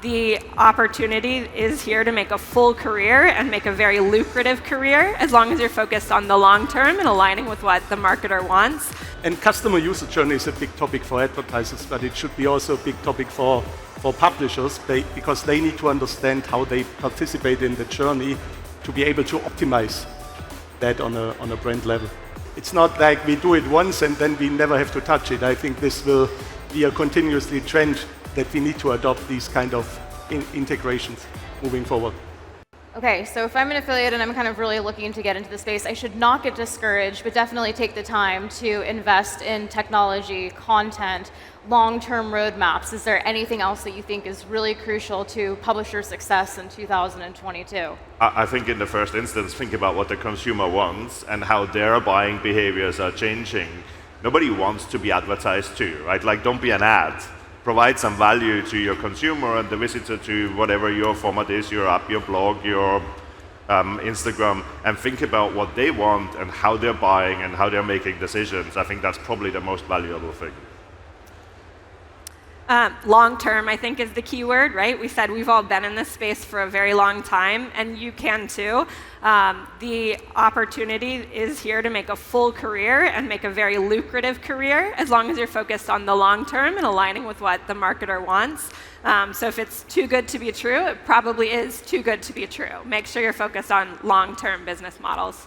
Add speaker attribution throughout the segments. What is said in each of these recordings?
Speaker 1: The opportunity is here to make a full career and make a very lucrative career, as long as you're focused on the long term and aligning with what the marketer wants.
Speaker 2: And customer user journey is a big topic for advertisers, but it should be also a big topic for publishers, because they need to understand how they participate in the journey to be able to optimize that on a brand level. It's not like we do it once and then we never have to touch it. I think this will be a continuously trend that we need to adopt these kind of integrations moving forward.
Speaker 3: Okay, so if I'm an affiliate and I'm kind of really looking to get into the space, I should not get discouraged, but definitely take the time to invest in technology, content, long-term roadmaps. Is there anything else that you think is really crucial to publisher success in 2022?
Speaker 4: I think in the first instance, think about what the consumer wants and how their buying behaviors are changing. Nobody wants to be advertised to, right? Like, don't be an ad. Provide some value to your consumer and the visitor to whatever your format is, your app, your blog, your Instagram, and think about what they want and how they're buying and how they're making decisions. I think that's probably the most valuable thing.
Speaker 1: Long term, I think, is the key word, right? We said we've all been in this space for a very long time, and you can too. The opportunity is here to make a full career and make a very lucrative career, as long as you're focused on the long term and aligning with what the marketer wants. So if it's too good to be true, it probably is too good to be true. Make sure you're focused on long-term business models.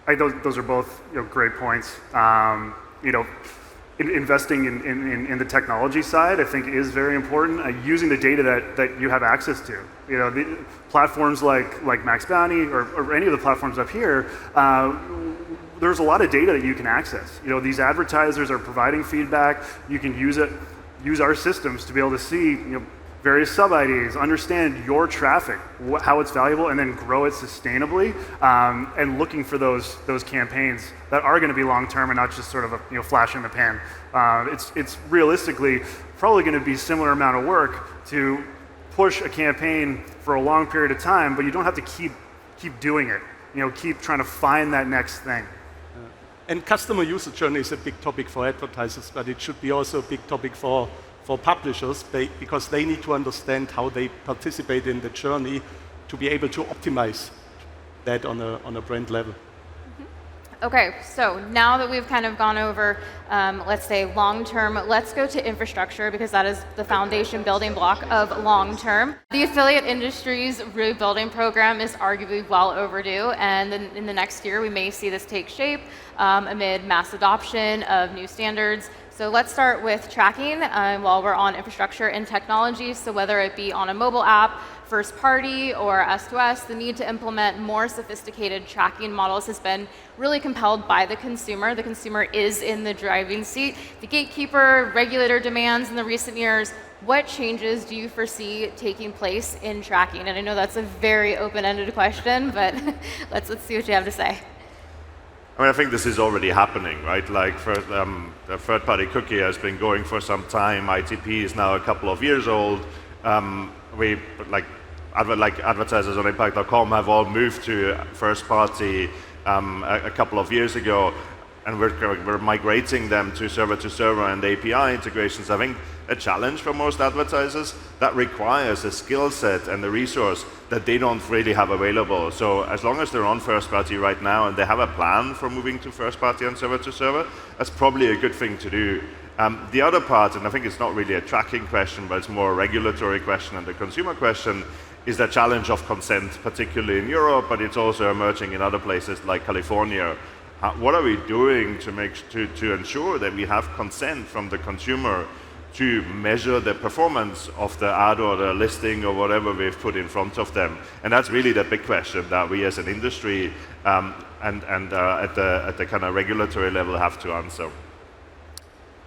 Speaker 5: I think those are both great points. Investing in the technology side, I think, is very important. Using the data that you have access to. The platforms like Max Bounty or any of the platforms up here, there's a lot of data that you can access. These advertisers are providing feedback. You can use our systems to be able to see various sub-IDs, understand your traffic, how it's valuable, and then grow it sustainably, and looking for those campaigns that are going to be long-term and not just sort of a flash in the pan. It's realistically probably going to be a similar amount of work to push a campaign for a long period of time, but you don't have to keep doing it. Keep trying to find that next thing.
Speaker 2: And customer user journey is a big topic for advertisers, but it should be also a big topic for publishers, because they need to understand how they participate in the journey to be able to optimize that on a brand level.
Speaker 3: Okay, so now that we've kind of gone over, let's say long-term, let's go to infrastructure, because that is the foundation building block of long-term. The affiliate industry's rebuilding program is arguably well overdue, and then in the next year we may see this take shape amid mass adoption of new standards. So let's start with tracking while we're on infrastructure and technology. So whether it be on a mobile app, first party, or S2S, the need to implement more sophisticated tracking models has been really compelled by the consumer. The consumer is in the driving seat. The gatekeeper, regulator demands in the recent years. What changes do you foresee taking place in tracking? And I know that's a very open-ended question, but let's see what you have to say.
Speaker 4: I think this is already happening, right? Like, the third-party cookie has been going for some time. ITP is now a couple of years old. Advertisers on Impact.com have all moved to first-party a couple of years ago, and we're migrating them to server-to-server and API integrations. I think a challenge for most advertisers that requires a skill set and a resource that they don't really have available. So as long as they're on first party right now and they have a plan for moving to first party and server to server, that's probably a good thing to do. The other part, and I think it's not really a tracking question, but it's more a regulatory question and a consumer question, is the challenge of consent, particularly in Europe, but it's also emerging in other places like California. What are we doing to ensure that we have consent from the consumer to measure the performance of the ad or the listing or whatever we've put in front of them? And that's really the big question that we as an industry and at the kind of regulatory level have to answer.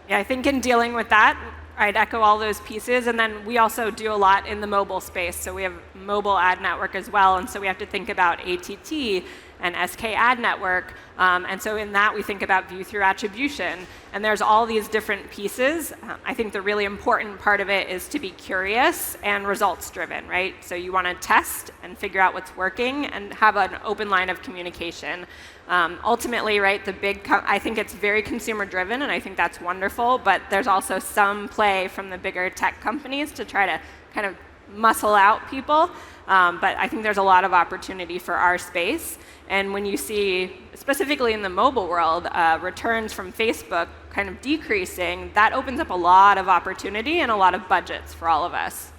Speaker 1: Yeah, I think in dealing with that, I'd echo all those pieces. And then we also do a lot in the mobile space. So we have mobile ad network as well. And so we have to think about ATT and SK Ad Network. And so in that, we think about view-through attribution. And there's all these different pieces. I think the really important part of it is to be curious and results-driven, right? So you want to test and figure out what's working and have an open line of communication. Ultimately, right, I think it's very consumer-driven, and I think that's wonderful, but there's also some play from the bigger tech companies to try to kind of muscle out people. But I think there's a lot of opportunity for our space. And when you see, specifically in the mobile world, returns from Facebook kind of decreasing, that opens up a lot of opportunity and a lot of budgets for all of us.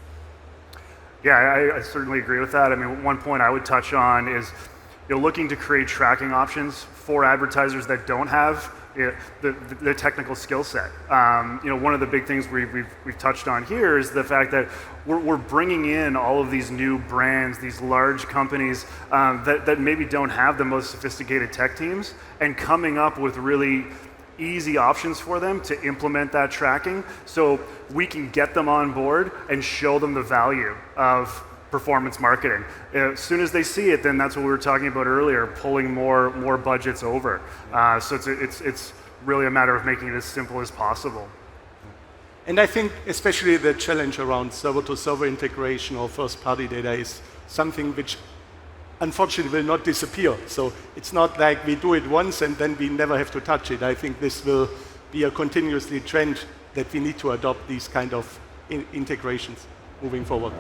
Speaker 5: Yeah, I certainly agree with that. I mean, one point I would touch on is looking to create tracking options for advertisers that don't have the technical skill set. One of the big things we've touched on here is the fact that we're bringing in all of these new brands, these large companies that maybe don't have the most sophisticated tech teams, and coming up with really easy options for them to implement that tracking, so we can get them on board and show them the value of performance marketing. As soon as they see it, then that's what we were talking about earlier, pulling more budgets over. So it's really a matter of making it as simple as possible.
Speaker 2: And I think especially the challenge around server-to-server integration or first-party data is something which unfortunately will not disappear. So it's not like we do it once and then we never have to touch it. I think this will be a continuously trend that we need to adopt these kind of integrations moving forward.